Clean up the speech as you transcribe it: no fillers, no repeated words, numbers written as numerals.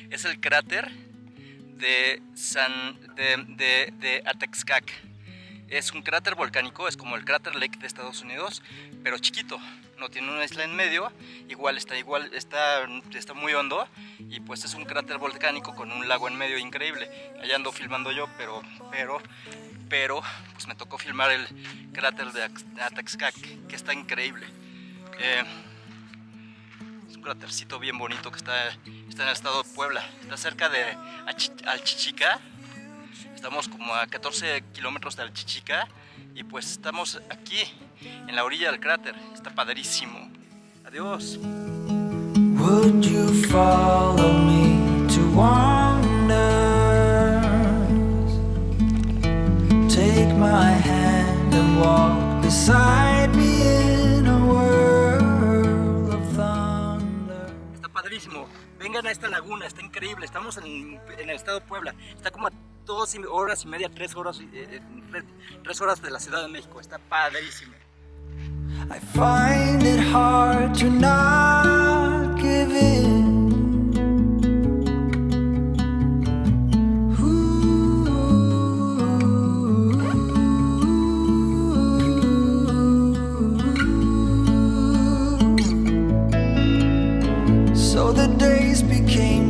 Es el cráter de Atexcac. Es un cráter volcánico, es como el cráter Lake de Estados Unidos, pero chiquito. No tiene una isla en medio, está muy hondo, y pues es un cráter volcánico con un lago en medio increíble. Allá ando filmando yo, pero pues me tocó filmar el cráter de Atexcac, que está increíble. Es un crátercito bien bonito que está en el estado de Puebla. Está cerca de Alchichica. Estamos como a 14 kilómetros de Alchichica, y pues estamos aquí en la orilla del cráter. Está padrísimo. Adiós. Would you follow me to wonders? Take my hand and walk beside me in a world of thunder. Está padrísimo. Vengan a esta laguna, está increíble. Estamos en el estado de Puebla. Está como a 2 horas y media, 3 horas de la Ciudad de México. Está padrísimo. I find it hard to not give in. So the days became